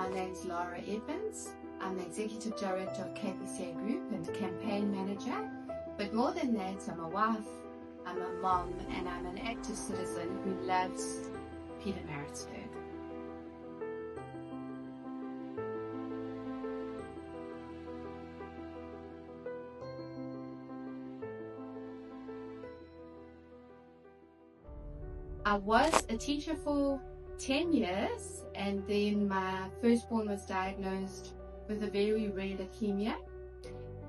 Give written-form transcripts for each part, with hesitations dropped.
My name is Lara Edmonds. I'm the Executive Director of KPCA Group and Campaign Manager. But more than that, I'm a wife, I'm a mom, and I'm an active citizen who loves Pietermaritzburg. I was a teacher for 10 years, and then my firstborn was diagnosed with a very rare leukemia,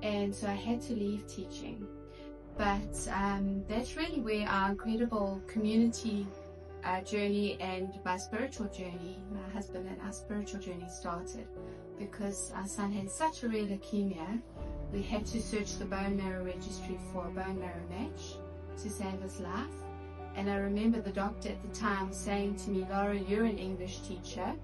and so I had to leave teaching. But that's really where our incredible community journey and my spiritual journey, my husband and our spiritual journey started, because our son had such a rare leukemia. We had to search the bone marrow registry for a bone marrow match to save his life. And I remember the doctor at the time saying to me, "Lara, you're an English teacher,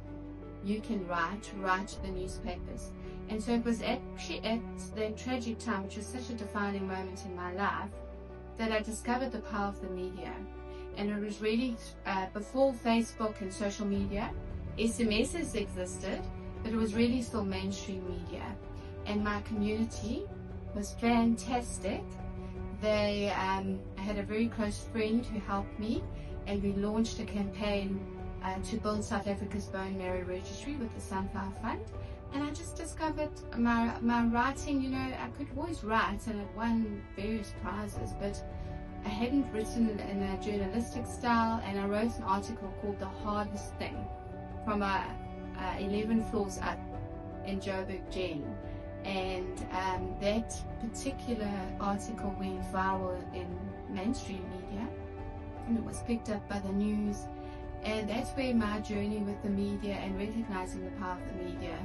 you can write the newspapers." And so it was actually at that tragic time, which was such a defining moment in my life, that I discovered the power of the media. And it was really before Facebook and social media. SMSs existed, but it was really still mainstream media. And my community was fantastic. They I had a very close friend who helped me, and we launched a campaign to build South Africa's bone marrow registry with the Sunflower Fund. And I just discovered my writing, you know, I could always write, and it won various prizes, but I hadn't written in a journalistic style. And I wrote an article called "The Hardest Thing" from 11 floors up in Joburg Gen. And that particular article went viral in mainstream media, and it was picked up by the news. And that's where my journey with the media and recognizing the power of the media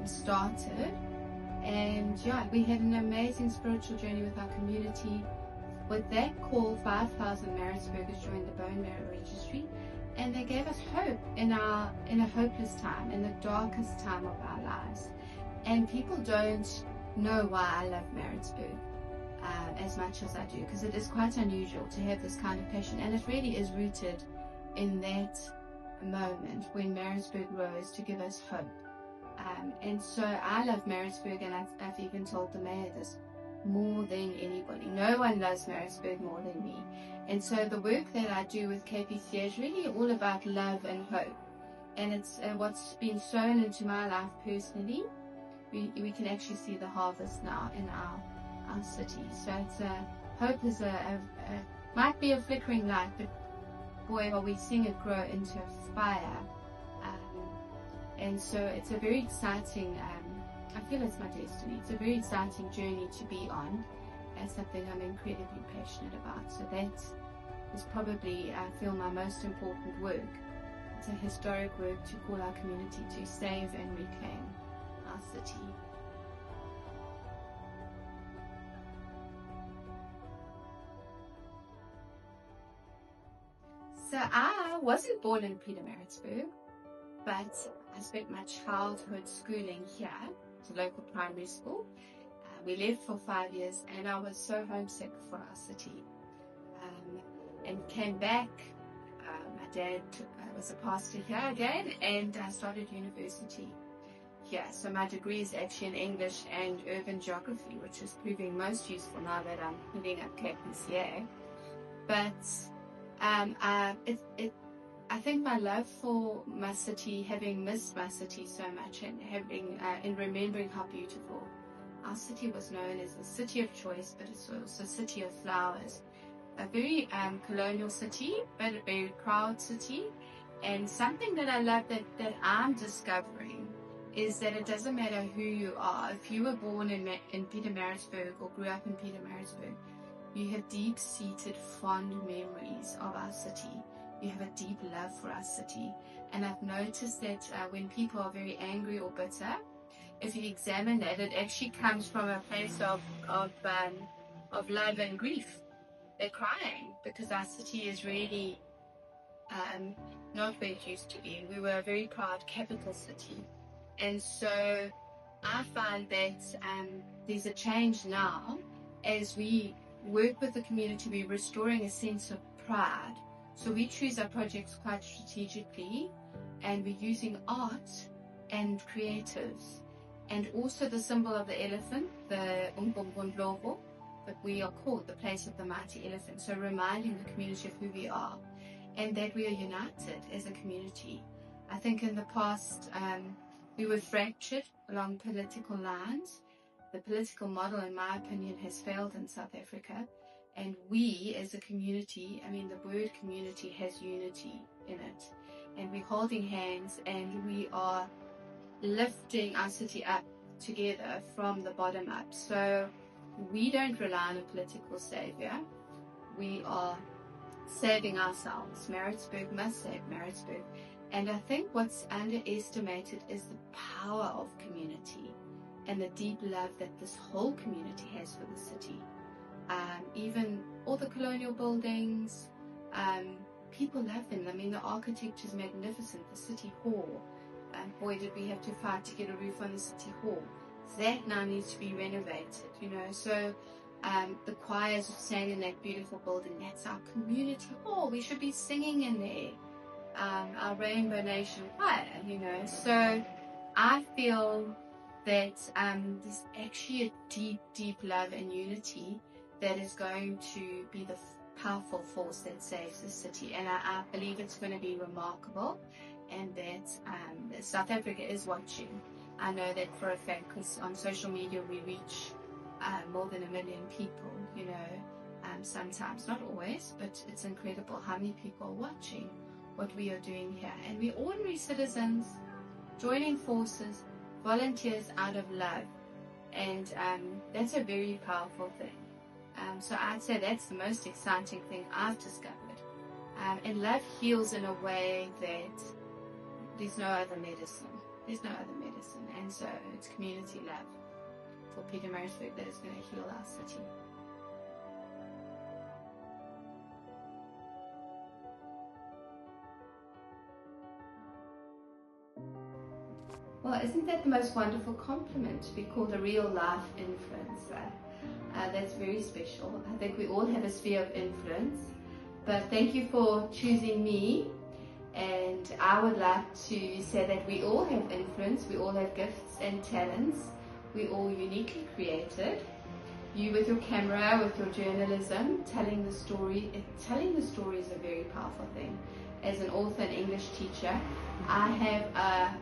started. And yeah, we had an amazing spiritual journey with our community. With that call, 5,000 Maritzburgers joined the bone marrow registry, and they gave us hope in a hopeless time, in the darkest time of our lives. And people don't know why I love Maritzburg as much as I do, because it is quite unusual to have this kind of passion, and it really is rooted in that moment when Maritzburg rose to give us hope. And so I love Maritzburg, and I've even told the mayor this more than anybody. No one loves Maritzburg more than me. And so the work that I do with KPCA is really all about love and hope. And it's what's been sown into my life personally. We can actually see the harvest now in our city. So it's hope is might be a flickering light, but boy, are we seeing it grow into a fire. And so it's a very exciting, I feel it's my destiny. It's a very exciting journey to be on, and something I'm incredibly passionate about. So that is probably, I feel, my most important work. It's a historic work to call our community to save and reclaim our city. So I wasn't born in Pietermaritzburg, but I spent my childhood schooling here at the local primary school. We lived for 5 years, and I was so homesick for our city, and came back. My dad was a pastor here again, and I started university here. So my degree is actually in English and urban geography, which is proving most useful now that I'm heading up KPCA. But I think my love for my city, having missed my city so much, and in remembering how beautiful our city was known as the city of choice, but it's also a city of flowers. A very colonial city, but a very proud city. And something that I love that I'm discovering is that it doesn't matter who you are. If you were born in Pietermaritzburg or grew up in Pietermaritzburg, you have deep-seated fond memories of our city. You have a deep love for our city. And I've noticed that when people are very angry or bitter, if you examine that, it actually comes from a place of love and grief. They're crying because our city is really not where it used to be. We were a very proud capital city. And so I find that there's a change now as we work with the community. We're restoring a sense of pride. So we choose our projects quite strategically, and we're using art and creatives. And also the symbol of the elephant, the Umbungundlobo, but we are called the place of the mighty elephant. So reminding the community of who we are and that we are united as a community. I think in the past we were fractured along political lines. The political model, in my opinion, has failed in South Africa. And we as a community, I mean the word community has unity in it. And we're holding hands and we are lifting our city up together from the bottom up. So we don't rely on a political savior. We are saving ourselves. Maritzburg must save Maritzburg. And I think what's underestimated is the power of community and the deep love that this whole community has for the city. Even all the colonial buildings, people love them. I mean, the architecture is magnificent. The city hall, boy, did we have to fight to get a roof on the city hall. That now needs to be renovated, you know. So the choirs sang in that beautiful building. That's our community hall. We should be singing in there. Our Rainbow Nation choir, you know. So I feel that there's actually a deep, deep love and unity that is going to be the powerful force that saves the city. And I believe it's going to be remarkable, and that South Africa is watching. I know that for a fact, because on social media we reach more than 1 million people, you know, sometimes, not always, but it's incredible how many people are watching what we are doing here. And we're ordinary citizens joining forces, volunteers out of love, and that's a very powerful thing. So I'd say that's the most exciting thing I've discovered. And love heals in a way that there's no other medicine. There's no other medicine. And so it's community love for Pietermaritzburg that is going to heal our city. Well, isn't that the most wonderful compliment to be called a real life influencer? That's very special. I think we all have a sphere of influence, but thank you for choosing me. And I would like to say that we all have influence, we all have gifts and talents, we're all uniquely created. You with your camera, with your journalism, telling the story is a very powerful thing. As an author and English teacher, I have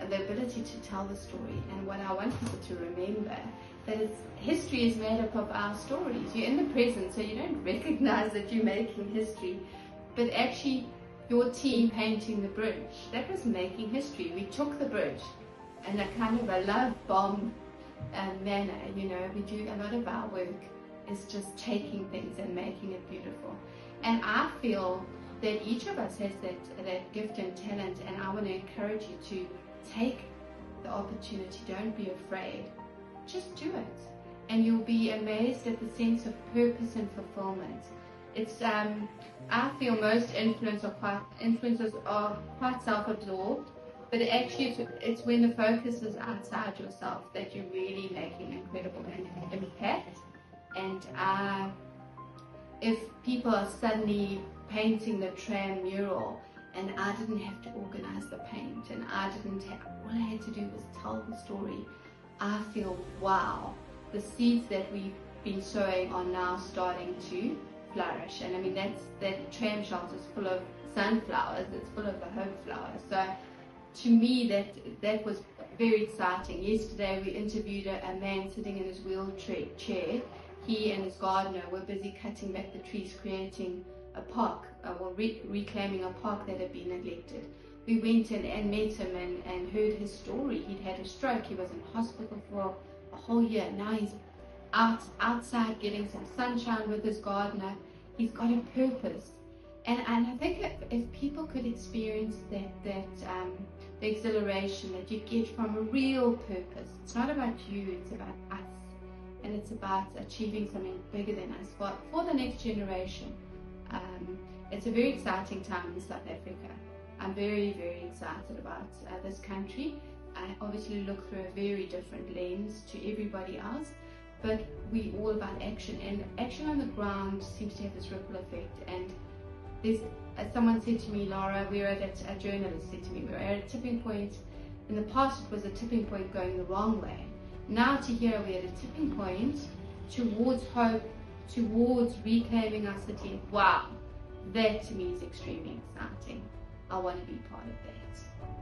the ability to tell the story, and what I want people to remember, that history is made up of our stories. You're in the present, so you don't recognize that you're making history, but actually your team painting the bridge, that was making history. We took the bridge in a kind of a love bomb manner, you know. We do a lot of our work is just taking things and making it beautiful. And I feel that each of us has that gift and talent, and I want to encourage you to take the opportunity. Don't be afraid. Just do it. And you'll be amazed at the sense of purpose and fulfillment. It's I feel most influencers are quite self-absorbed, but actually it's when the focus is outside yourself that you're really making incredible impact. And if people are suddenly painting the tram mural, and I didn't have to organize the paint, and all I had to do was tell the story, I feel, wow, the seeds that we've been sowing are now starting to flourish. And I mean, that tram shelter is full of sunflowers, it's full of the hope flowers. So to me, that was very exciting. Yesterday we interviewed a man sitting in his wheelchair. He and his gardener were busy cutting back the trees, creating a park, reclaiming a park that had been neglected. We went in and met him and heard his story. He'd had a stroke, he was in hospital for a whole year. Now he's outside getting some sunshine with his gardener. He's got a purpose. And I think if people could experience the exhilaration that you get from a real purpose, it's not about you, it's about us. And it's about achieving something bigger than us for the next generation. It's a very exciting time in South Africa. I'm very, very excited about this country. I obviously look through a very different lens to everybody else, but we're all about action, and action on the ground seems to have this ripple effect. And there's, as someone said to me, Lara, a journalist said to me, we're at a tipping point In the past, it was a tipping point going the wrong way. Now to hear we're at a tipping point towards hope, towards reclaiming our city, wow, that to me is extremely exciting. I want to be part of that.